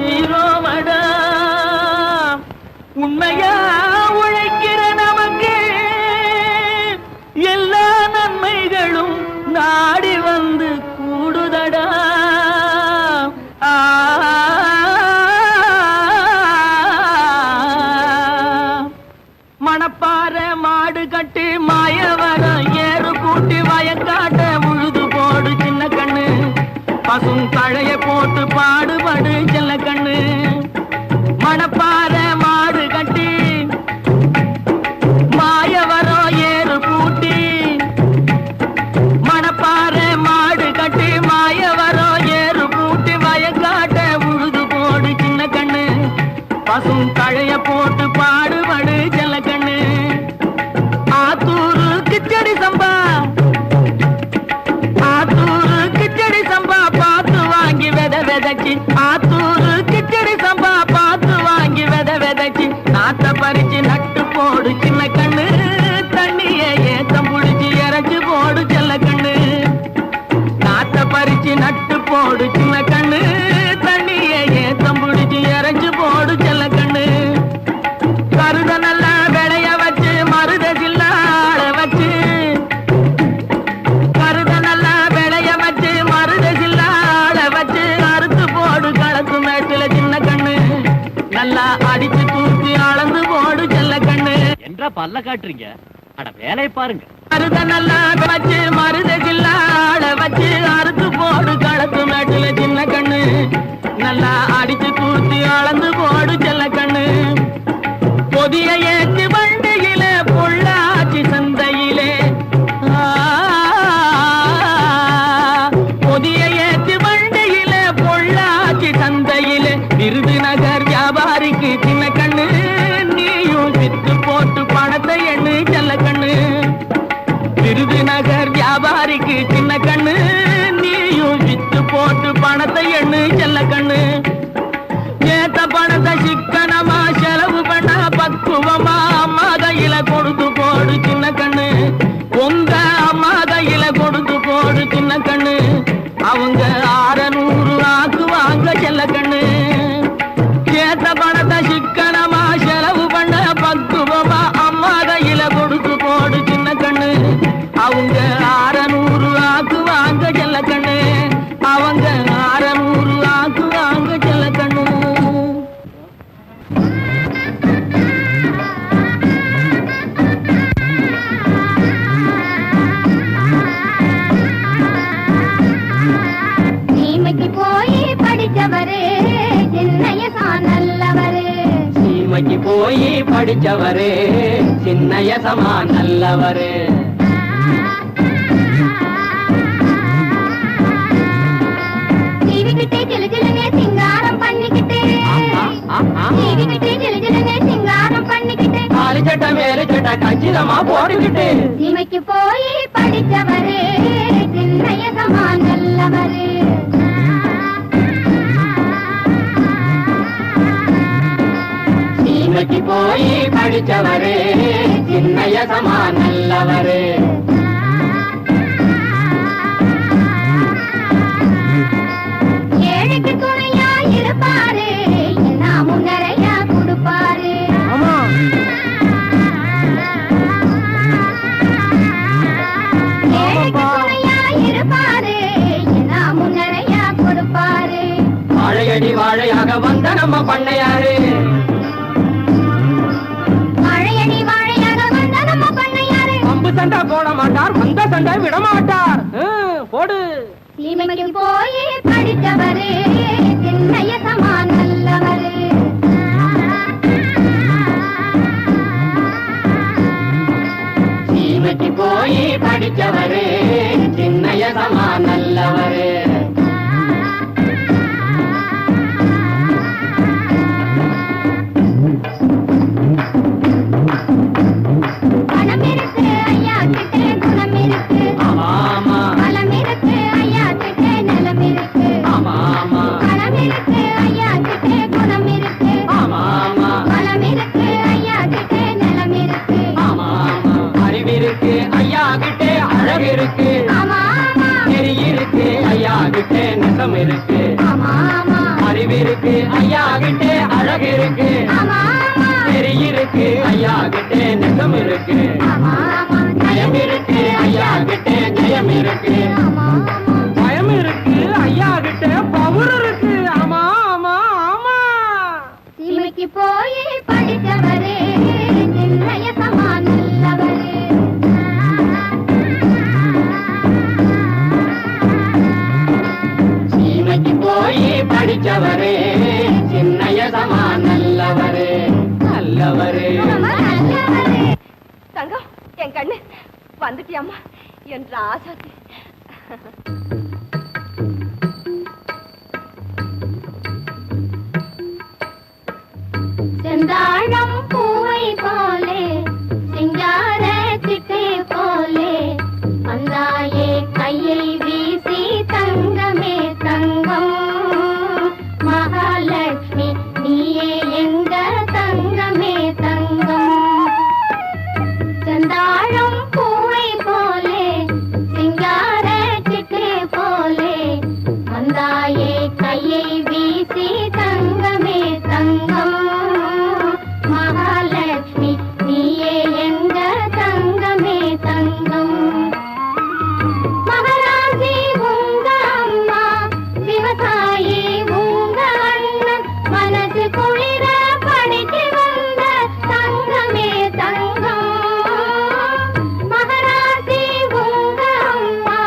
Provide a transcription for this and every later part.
சீரோமடா உண்மையா உழைக்கிற நமக்கு எல்லா நன்மைகளும் நாடி வந்து கூடுதடா. மணப்பாற மாடு கட்டி மாயவரம் ஏறு கூட்டி வயக்காட்ட உழுது போடு சின்ன கண்ணு, பசும் தழைய போட்டு பாடுபடு செல்ல கண்ணு. மணப்பாற மாடு கட்டி மாயவரம் ஏறு கூட்டி, மணப்பாற மாடு கட்டி மாயவரம் ஏறு கூட்டி வயக்காட்ட உழுது போடு சின்ன கண்ணு, பசும் தழைய போட்டு பாடுபடு செல்ல கண்ணு. ஆத்தூரு கிச்சடி சம்பா, ஆத்தூரு கிச்சடி சம்பா பார்த்து வாங்கி வித விதைச்சி, ஆத்தூரு கிச்சடி சம்பா பார்த்து வாங்கி வித விதைச்சி நாத்த பறிச்சு நட்டு போடு சின்ன கண்ணு, தண்ணிய ஏத்தம் புடிச்சு இறச்சி போடு செல்ல கண்ணு. நாத்த பறிச்சு நட்டு போடு சின்ன கண்ணு, தண்ணிய ஏத்தம் புடிச்சு இறச்சி போடு செல்ல கண்ணு. கருத நல்லா விளைய வச்சு மருத சில்லாட வச்சு, கருத நல்லா விளைய வச்சு மருத சில்லாட வச்சு அறுத்து போடு களத்து மேட்டுல சின்ன கண்ணு, நல்லா அடிச்சு தூக்கி அளந்து போடு செல்ல கண்ணு. என்றா பல்ல காட்டுறீங்க, அட வேலையை பாருங்க. மருத நல்லா வச்சு மருத சில்லாட வச்சு அறுத்து போடு களத்து மேட்டுல சின்ன கண்ணு, நல்லா அடிச்சு தூக்கி அளந்து போடு செல்ல கண்ணு. பொதிய ஏற்றி வண்டியில பொள்ளாச்சி சந்தையிலே, பொதிய ஏற்றி வண்டியில பொள்ளாச்சி சந்தையிலே விருதுநகர் வியாபாரிக்கு சின்ன கண்ணு, நீயும் வித்து போட்டு பணத்தை எண்ணு செல்ல கண்ணு. விருதுநகர் வியாபாரிக்கு சின்ன கண்ணு, நீயும் வித்து போட்டு பணத்தை எண்ணு செல்ல கண்ணு. ஏத்த பணத்தை சிக்கனமா செலவு பண்ண பக்குவமா அம்மா கையில கொடுத்து போடு சின்ன கண்ணு, உங்க அம்மா கையில கொடுத்து போடு சின்ன கண்ணு. அவங்க 600 ஆக்குவாங்க செல்ல கண்ணு. ஏத்த பணத்தை சிக்கனமா செலவு பண்ண பக்குவமா அம்மா கையில கொடுத்து போடு சின்ன கண்ணு. அவங்க 600 ஆக்குவாங்க செல்ல கண்ணு, அவங்க 600 ஆக்குவாங்க செல்ல கண்ணு. சீமைக்கு போய் படிச்சவரே சின்னையசா நல்லவரே, சீமைக்கு போய் படிச்சவரே சின்னையசமா நல்லவரே. டிவிக்கிட்டே ஜிலுஜிலுனே சிங்காரம் பண்ணிக்கிட்டே, டிவிக்கிட்டே ஜிலுஜிலுனே சிங்காரம் பண்ணிக்கிட்டே, காலி சட்டை மேல சட்டை கச்சிதமா போட்டுக்கிட்டு, சீமைக்கு போய் படிச்சவரே சின்னையசமா நல்லவரே. சீமைக்கு போய் படிச்சவரே சின்னையசமா நல்லவரே. ஏழைக்கு துணையா இருப்பாரு, நாமும் நிறைய கொடுப்பாரு. ஏழைக்கு துணையா இருப்பாரு, நாமும் நிறைய கொடுப்பாரு. வாழையடி வாழையாக வந்த நம்ம பண்ணையாரு, வாழையடி வாழையாக வந்த நம்ம பண்ணையாரு. அம்பு சண்டை போட மாட்டார், வந்த சண்டை விட மாட்டார். போடு. சீமைக்கு போய் படிச்சவரே சின்னையசமா நல்லவரே. சீமைக்கு போய் படிச்சவரே சின்னையசமா நல்லவரே. பணம் இருக்கு ஐயா கிட்டே குணம் இருக்கு, ஆமா பலம் இருக்கு ஐயா கிட்டே நிலம் இருக்கு, ஆமா ஆமா பணம் இருக்கு ஐயா கிட்டே அழகு இருக்கு, நெறி இருக்கு, ஐயா கிட்டே நெசம் இருக்கு, நயம் இருக்கு, ஐயா கிட்டே ஜெயம் இருக்கு, பயம் இருக்கு, ஐயா கிட்டே பவுர் இருக்கு. ஆமா ஆமா ஆமா. சீமைக்கு போய் படித்தவரே சின்னைய சமான் நல்லவரே. சீமைக்கு போய் படிச்சவரே சின்னைய சமான் நல்லவரே நல்லவரே. தங்கம், என் கண்ணு வந்துட்டியாமா என்ற ஆசாத்தி. செந்தாழம் பூவை போலே சிங்கார சிட்டை போலே வந்தாயே கையை வீசி தங்கமே தங்கம். மகாலட்சுமி நீயே எங்க தங்கமே தங்கம். செந்தாழம் பூவை போலே சிங்கார சிட்டை போலே வந்தாயே கையை வீசி தங்கமே தங்கம். மகாலட்சுமி நீயே எங்க தங்கமே தங்கம். மகராசி உங்க அம்மா, விவசாயி உங்க அண்ணன், மனசு குளிர படிச்சு வந்த தங்கமே தங்கம். மகராசி உங்க அம்மா,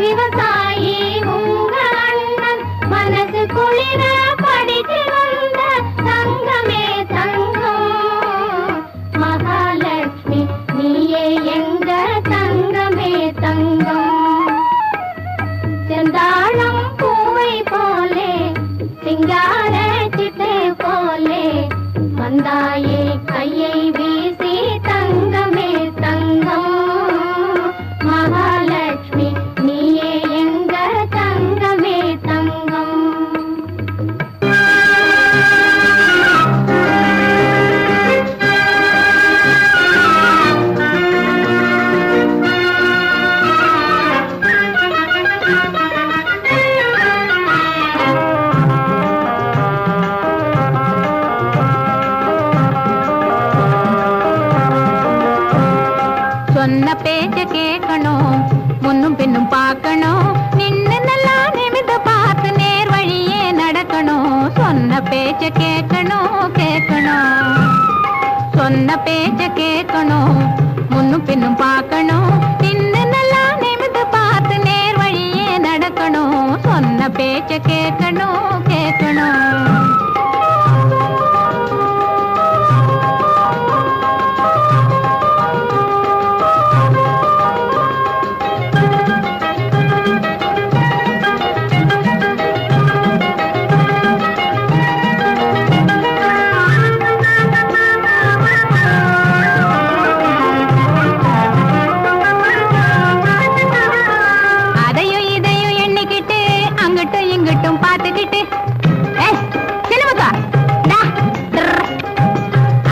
விவசாயி உங்க அண்ணன், மனசு குளிர படிச்சு வந்த தங்கமே தங்கம். மகாலட்சுமி நீயே எங்க தங்கமே தங்கம். செந்தாழம் பூவை போலே சிங்கார சிட்டை போலே வந்தாயே கையை வீசி தங்கமே தங்கம். மகாலட்சுமி நீயே எங்க தங்கமே தங்கம். சொன்ன பேச்ச கேட்கணும், முன்னும் பின்னும் பார்க்கணும், நின்னு நல்லா நிமிந்து பார்த்து நேர் வழியே நடக்கணும். சொன்ன பேச்ச கேட்கணும் கேட்கணும், சொன்ன பேச்ச கேட்கணும், முன்னும் பின்னும் பார்க்கணும், நின்னு நல்லா நிமிந்து பார்த்து நேர் வழியே நடக்கணும். சொன்ன பேச்ச கேட்கணும் கேட்கணும். அதையும் இதையும் எண்ணிக்கிட்டு அங்கிட்டும் இங்கிட்டும் பார்த்துக்கிட்டு சினிமாக்கா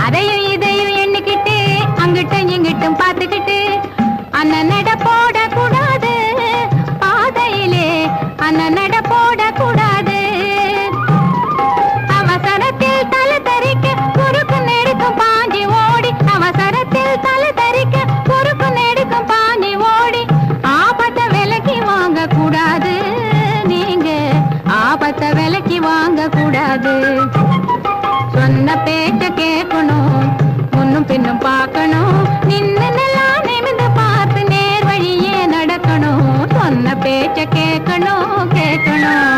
அதையும் இதையும் எண்ணிக்கிட்டு அங்கிட்டும் இங்கிட்டும் பார்த்துக்கிட்டு அண்ணன் நட போடக்கூடாது பாதையிலே, அண்ணன் நட போடக்கூடாது. அவசரத்தில் தலை தரிக்க குறுக்கு நெடுக்கும் பாஞ்சி ஓடி, அவசரத்தில் தலை தரிக்க குறுக்கு நெடுக்கும் பாஞ்சி ஓடி ஆபத்தை விலக்கி வாங்க கூடாது. நீங்க ஆபத்தை விலக்கி வாங்க கூடாது. சொன்ன பேச்ச கேட்கணும், முன்னும் பின்னும் பார்க்கணும், நின்னு நல்லா நிமிந்து பார்த்து நேர் வழியே நடக்கணும். சொன்ன பேச்ச கேட்கணும் கேட்கணும்.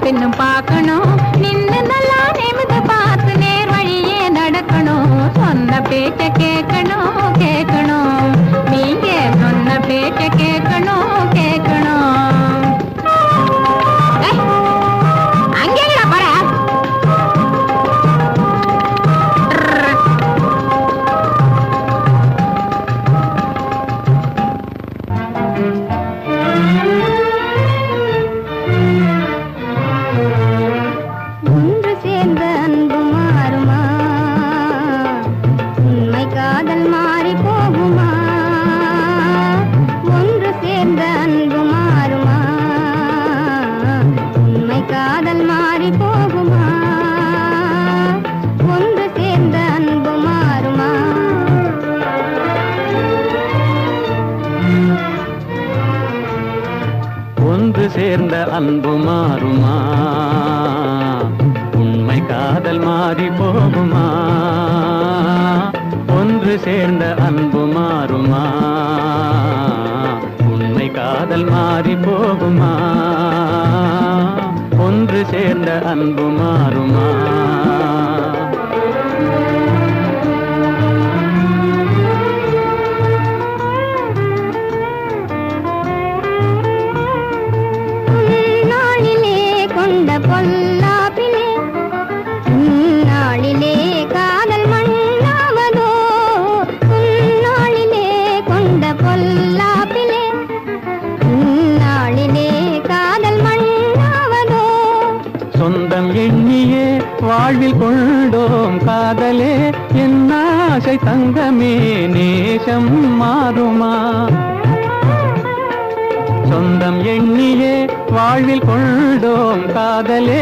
பின்னும் பார்க்கணும், நின்னு நல்லா நிமிந்து பார்த்து நேர் வழியே நடக்கணும். சொன்ன பேச்ச கேட்கணும் கேட்கணும், நீங்க சொன்ன பேச்ச கேட்கணும் கேட்கணும். அங்கேங்களா போற? ஒன்று சேர்ந்த அன்பு மாறுமா, உண்மை காதல் மாறி போகுமா? ஒன்று சேர்ந்த அன்பு மாறுமா, உண்மை காதல் மாறி போகுமா? ஒன்று சேர்ந்த அன்பு மாறுமா? ஒன்று சேர்ந்த அன்பு மாறுமா, உண்மை காதல் மாறி போகுமா? ஒன்று சேர்ந்த அன்பு மாறுமா, உண்மை காதல் மாறி போகுமா? ஒன்று சேர்ந்த அன்பு மாறுமா? நாளிலே கொண்ட பொல்லாப்பிலே நாளிலே காதல் மண்ணாவதோ? நாளிலே கொண்ட பொல்லாப்பிலே நாளிலே காதல் மண்ணாவதோ? சொந்தம் எண்ணியே வாழ்வில் கொண்டோம் காதலே, என் ஆசை தங்கமே நேசம் மாறுமா? சொந்தம் எண்ணியே வாழ்வில் கொண்டோம் காதலே,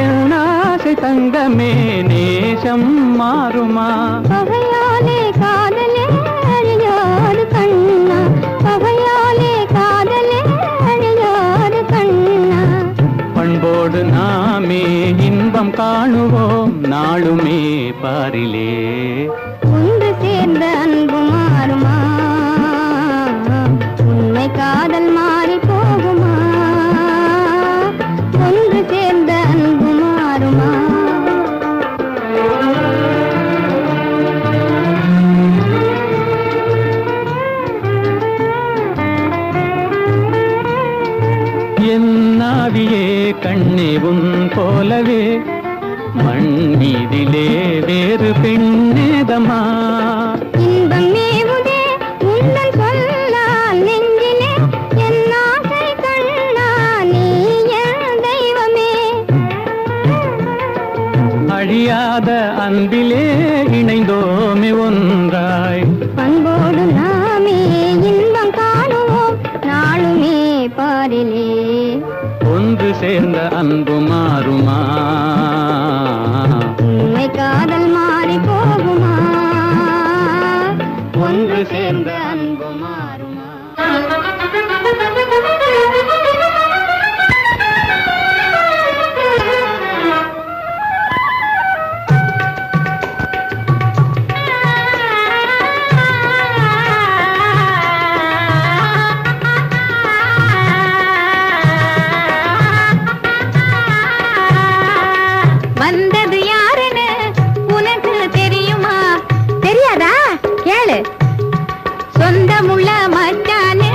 என் ஆசை தங்கமே நேசம் மாறுமா? பகையாலே காதலே அழியாது கண்ணா, பகையாலே காதலே அழியாது கண்ணா. பண்போடு நாமே இன்பம் காணுவோம் நாளுமே பாரிலே. ஒன்று சேர்ந்த அன்பு மாறுமா, உண்மை காதல் மாறி போகுமா? ஒன்று சேர்ந்த அன்பு மாறுமா? என் ஆவியே கண்ணே உன் போலவே மண் மீதிலே வேறு பெண்ணேதமா? இன்பம் மேவுதே உந்தன் சொல்லால் நெஞ்சிலே, என் ஆசை கண்ணா நீ என் தெய்வமே. அழியாத அன்பிலே இணைந்தோமே ஒன்றாய், பண்போடு நாமே இன்பம் காணுவோம் நாளுமே பாரிலே. ஒன்று சேர்ந்த அன்பு மாறுமா? உண்மை காதல் மாறி போகுமா? ஒன்று சேர்ந்த அன்பு மாறுமா? வந்தது யாருன்னு உனக்கு தெரியுமா? தெரியாதா? கேளு. சொந்தமுள்ள மச்சான்னு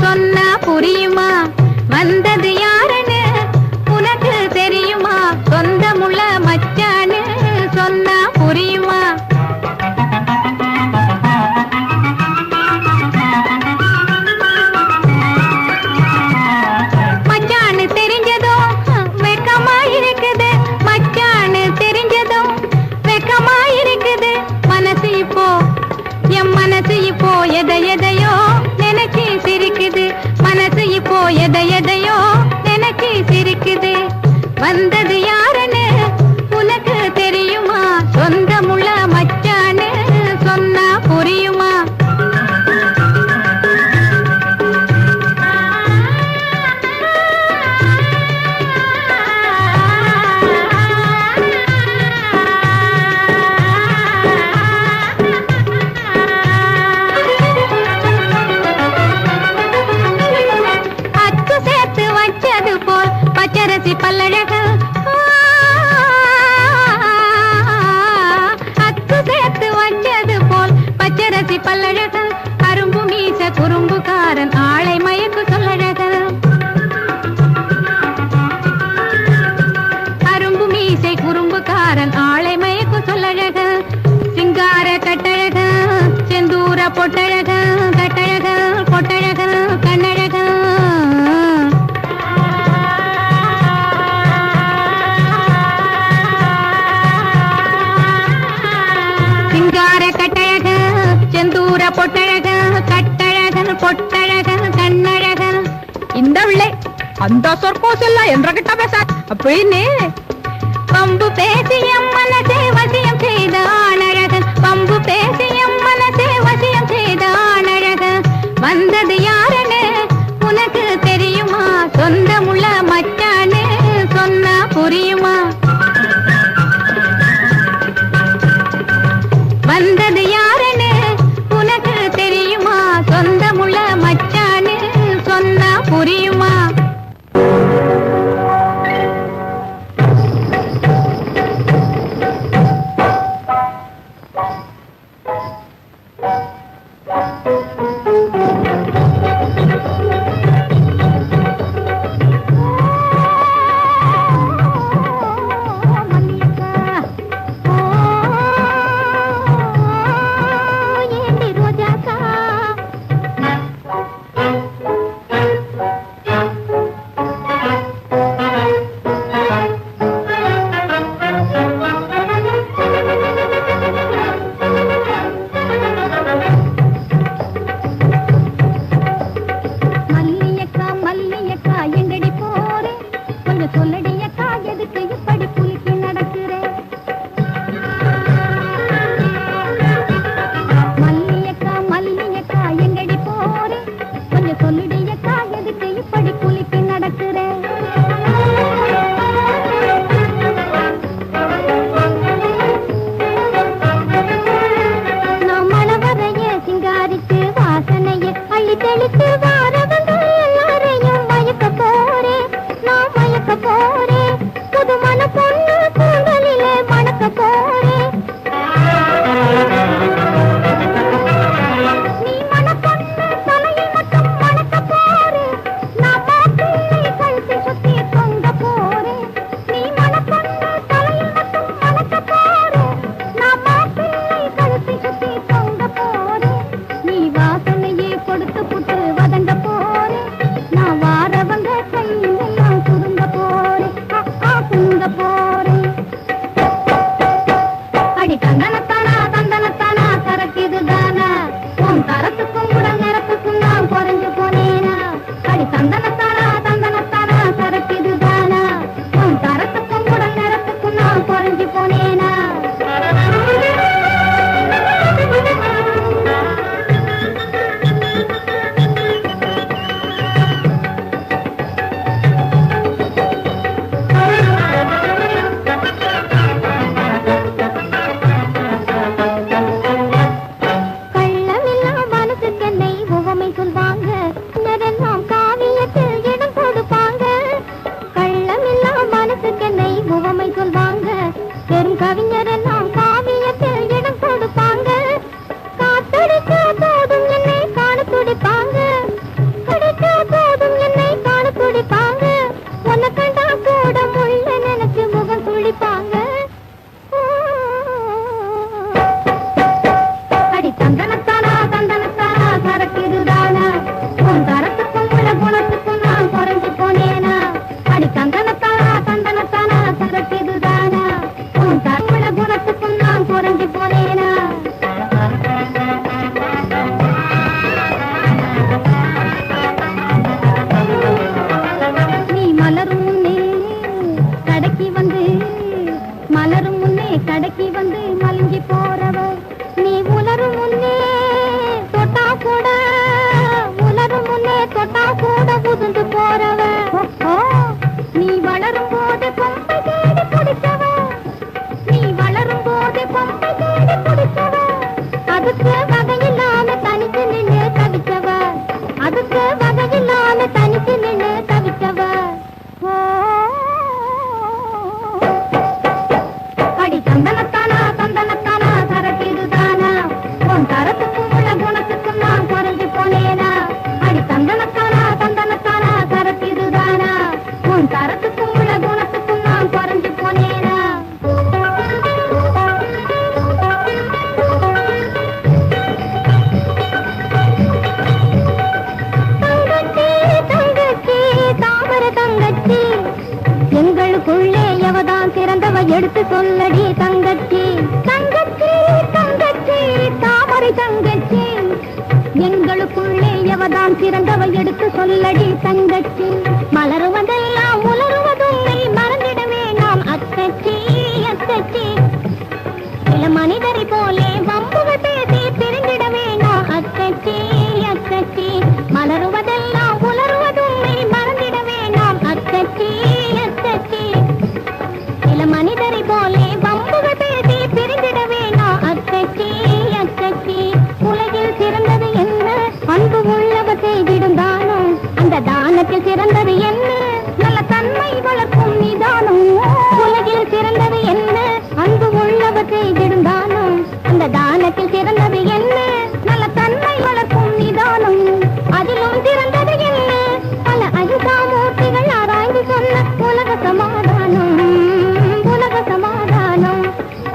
சொன்னா புரியுமா? வந்தது யாருன்னு உனக்கு தெரியுமா? சொந்தமுள்ள மச்சான்னு சொன்னா புரியுமா? மச்சான்னு தெரிஞ்சதும் வெக்கமா இருக்குது, மச்சான்னு தெரிஞ்சதும் வெக்கமா இருக்குது. மனசு இப்போ என் மனசு இப்போ எதையோ நினைச்சு சிரிக்குது. மனசு இப்போ எதையோ நினைச்சு சிரிக்குது. வந்தது யாருன்னு உனக்கு தெரியுமா? சொந்தமுள்ள மச்சான்னு சொன்னா புரியுமா? பச்சரிசி பல்லழக பொட்டழக கட்டழக பொட்டழக கண்ணழக சிங்கார கட்டழக செந்தூர பொட்டழக கட்டழக பொட்டழக கண்ணழக இந்த உள்ளே அந்த சொற்கோஸ் எல்லாம் என்ற பேச அப்படின்னு பம்பு பேசியம் மனசே வசியம் செய்த ஆணழகன் பம்பு பேசியம் மனசே வசியம் செய்த அழகன் வந்தது யாருன்னு உனக்கு தெரியுமா சொந்தமுள்ள மச்சான்னு சொன்னா புரியுமா வந்தது யாருன்னு உனக்கு தெரியுமா சொந்தமுள்ள மச்சான்னு சொன்னா புரியுமா குணத்துக்கு நான் குறைஞ்சு போனேனா அடி தந்தனத்தானா தந்தனத்தானா சரக்கு இதுதான் எவதான் சிறந்தவ எடுத்து சொல்லடி தங்கச்சி தங்கச்சி தங்கச்சி தாமரை தங்கச்சி எங்களுக்குள்ளே எவதான் சிறந்தவ எடுத்து சொல்லடி தங்கச்சி மலருவதெல்லாம் உலருவதுள்ளை மறந்திடவே நாம் அத்தச்சி அத்தச்சி சில மனிதரை போலே வம்புகள் பேசி பிரிந்திடவே நாம் அத்தச்சி அத்தச்சி மலருவதெல்லாம் உலருவதுள்ளை மறந்திடவே நாம் அத்தச்சி அத்தச்சி சில மனிதரை போலே வம்புகள் பேசி பிரிந்திடவே நாம் அத்தச்சி அத்தச்சி உலகில் சிறந்தது என்ன அன்பு உள்ளவர் செய்திடும் தானம் அந்த தானத்தில் சிறந்தது என்ன நல்ல தன்மை வளர்க்கும் நிதானம் உலகில் சிறந்தது என்ன அன்பு உள்ளவர் செய்திடும் தானம் அந்த தானத்தில் சிறந்தது என்ன நல்ல தன்மை வளர்க்கும் நிதானம் அதிலும் சிறந்தது என்ன பல அகிம்சாமூர்த்திகள் ஆராய்ந்து சொன்ன உலக சமாதானம் உலக சமாதானம்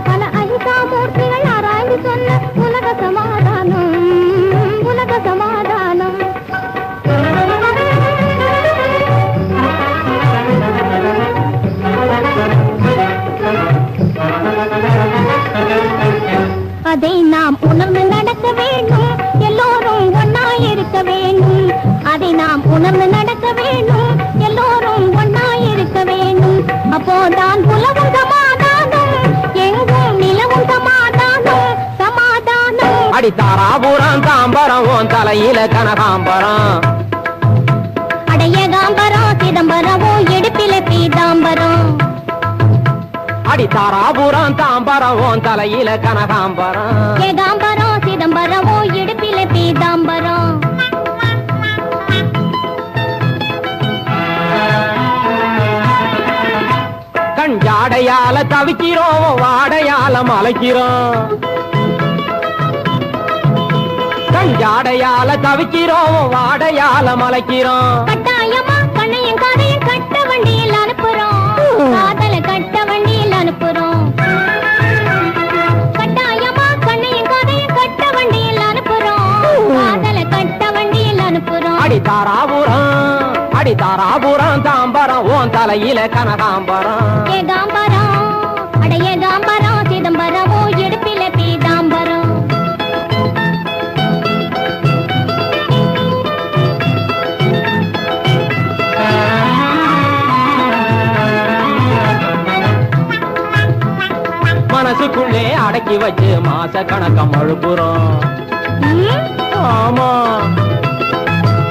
பல அகிம்சாமூர்த்திகள் ஆராய்ந்து சொன்ன உலக சமாதானம் உலக சமாதானம் அதை நாம் உணர்ந்து நடக்க வேண்டும் எல்லோரும் ஒன்னாயிருக்க வேண்டும் அதை நாம் உணர்ந்து நடக்க வேண்டும் எல்லோரும் ஒன்னாயிருக்க வேண்டும் அப்போதான் உலகம் சமாதானம் எங்கும் நிலவும் சமாதானம் சமாதானம் அடி தாராபுரம் தாம்பரம் உன் தலையில கனகாம்பரம் அடைய காம்பரம் சிதம்பரமோ எடுப்பில பீதாம்பரம் அடி தாராபுரம் தாம்பரம் உன் தலையில கனகாம்பரம் ஏகாம்பரம் சிதம்பரமோ எடுப்பில பீதாம்பரம் கஞ்சாடையால தவிக்கிறோம் வாடையால மலைக்கிறோம் கஞ்சாடையால தவிக்கிறோம் வாடையால மலைக்கிறோம் கட்டாயமா கண்ணையும் காதையும் கட்ட வண்டியில் அனுப்புறோம் காதல கட்ட வண்டியில் அனுப்புறோம் கட்டாயமா கண்ணையும் காதையும் கட்ட வண்டியில் அனுப்புறோம் காதல கட்ட வண்டியில் அனுப்புறோம் அடி தாராபுரம் தாம்பரம் உன் தலையில கனகாம்பரம் ஏகாம்பரம் அட ஏகாம்பரம் சிதம்பரமோ எடுப்பில பீதாம்பரம் மனசுக்குள்ளே அடக்கி வச்சு மாச கணக்கம் அழுப்புறோம் ஆமா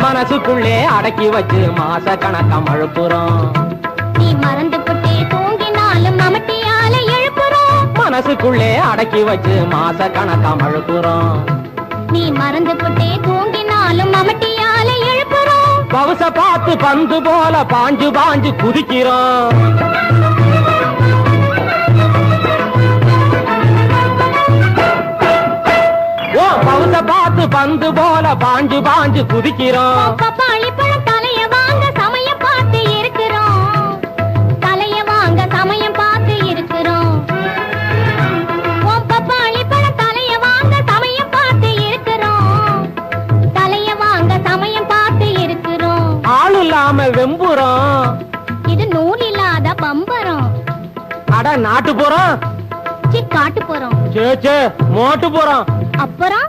மனசுக்குள்ளே அடக்கி வச்சு மாச கணக்கம் அழுப்புறோம் நீ மறந்து போட்டே தூங்கினாலும் மமட்டியால எழுப்புறோம் மனசுக்குள்ளே அடக்கி வச்சு மாச கணக்கம் அழுப்புறோம் நீ மறந்து போட்டே தூங்கினாலும் மமட்டியால எழுப்புறோம் பவுச பார்த்து பந்து போல பாஞ்சு பாஞ்சு குதிக்கிறோம் ஓ பவுச பார்த்து பந்து போல பாஞ்சு பாஞ்சு குதிக்கிறோம் பப்பாளி பழம் தலைய வாங்க சமயம் பார்த்து இருக்கிறோம் தலைய வாங்க சமயம் பார்த்து இருக்கிறோம் பப்பாளி பழம் தலைய வாங்க சமயம் பார்த்து இருக்கிறோம் தலைய வாங்க சமயம் பார்த்து இருக்கிறோம் ஆள் இல்லாம வெம்புறோம் இது நூல் இல்லாத பம்பரம் அட நாட்டு போறோம் காட்டு போறோம் சே மோட்டு போறோம் அப்புறம்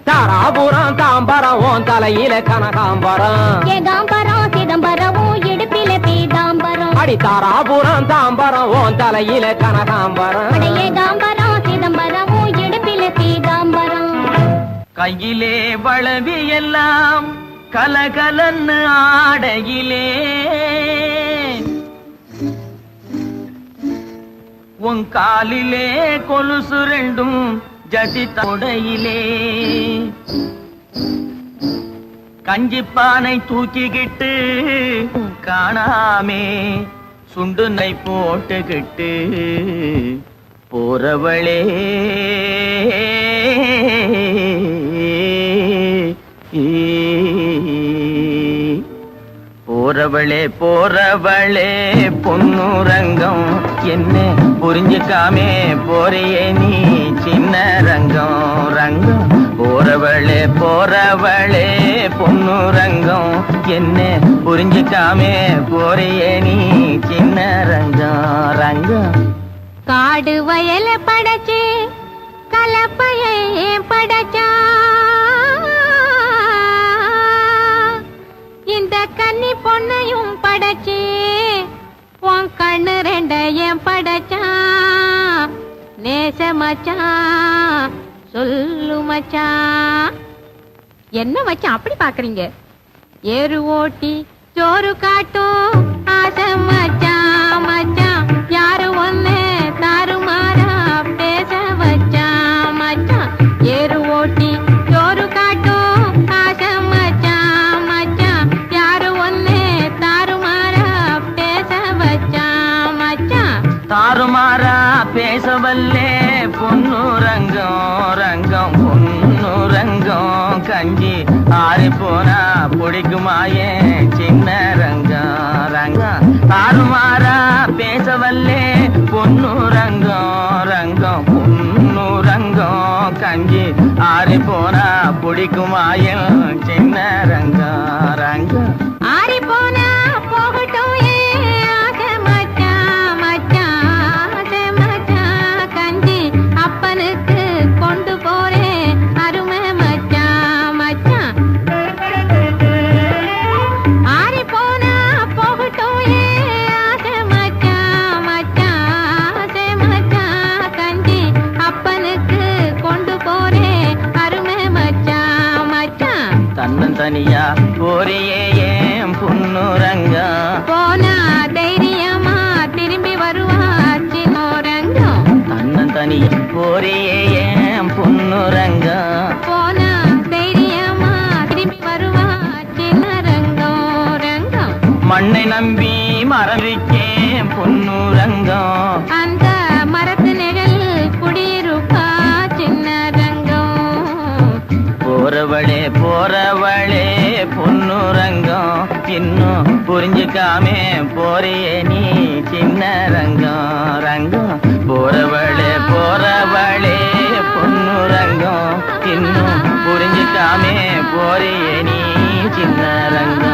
தாராபுரம் தாம்பரம் உன் தலையில கனகாம்பரம் ஏகாம்பரம் சிதம்பரமோ எடுப்பில பீதாம்பரம் அடி தாராபுரம் தாம்பரம் உன் தலையில கனகாம்பரம் அட ஏகாம்பரம் சிதம்பரமோ எடுப்பில பீதாம்பரம் கையிலே வளவி எல்லாம் கலகலன்னு ஆடையிலே உன் காலிலே கொலுசு ரெண்டும் ஜதி தொடையிலே கஞ்சிப்பானை தூக்கிக்கிட்டு காணாமே சுண்டுனை போட்டுக்கிட்டு போறவளே போறவளே பொன்னுரங்கம் என்ன புரிஞ்சுக்காமே போறியே நீ சின்ன ரங்கம் போறவளே பொன்னுரங்கம் என்ன புரிஞ்சுக்காமே போறியே நீ சின்ன பேச மச்சான் சொல்லு மச்சான். என்ன மச்சான் அப்படி பாக்குறீங்க? ஏறு ஓட்டி சோறு காட்டும் ஆசை மச்சான் மச்சான். யாரு ஒண்ணு தாறுமாறா பேச வச்சான் மச்சான். ஏறு ஓட்டி சோறு காட்டும் ஆசை மச்சான் மச்சான். யாரு ஒண்ணு தாறுமாறா பேச வச்சான் மச்சான். தாறுமாறா பேசவல்லே பொண்ணு ரங்கம் ரங்கம் பொண்ணு ரங்கம் கஞ்சி ஆறி போனா பிடிக்குமாயே சின்ன ரங்கம் ரங்கம். தாறுமாறா பேசவல்லே பொண்ணு ரங்கம் ரங்கம் பொண்ணு ரங்கம் கஞ்சி ஆறி போனா பிடிக்குமாயே சின்ன ரங்கம் ரங்கம். ஆறி போனா போகட்டும் ஆசை மச்சான் மச்சான் ஆசை மச்சான். கஞ்சி அப்பனுக்கு கொண்டு போறேன் அருமை மச்சான் மச்சான். ஆறி போனா போகட்டும் ஆசை மச்சான் மச்சான் ஆசை மச்சான். கஞ்சி அப்பனுக்கு கொண்டு போறேன் அருமை மச்சான் மச்சான். தன்னந்தனியா போறியே ஏன் பொண்ணு ரங்கம் போனா தைரியமா திரும்பி வருவா சின்ன ரங்கம். தன்னந்தனி போறியே ஏன் பொண்ணு ரங்கம் போனா தைரியமா திரும்பி வருவா சின்ன ரங்கம் ரங்கம். மண்ணை நம்பி மரவிக்கேன் பொண்ணு ரங்கம் அந்த மரத்து நிழல் குடியிருப்பா சின்ன ரங்கம். போறவளே பொண்ணு ரங்கம் இன்னும் புரிஞ்சுக்காமே போறியே நீ சின்ன ரங்கம் ரங்கம். போறவளே பொண்ணு ரங்கம் இன்னும் புரிஞ்சுக்காமே போறியே நீ சின்ன ரங்கம்.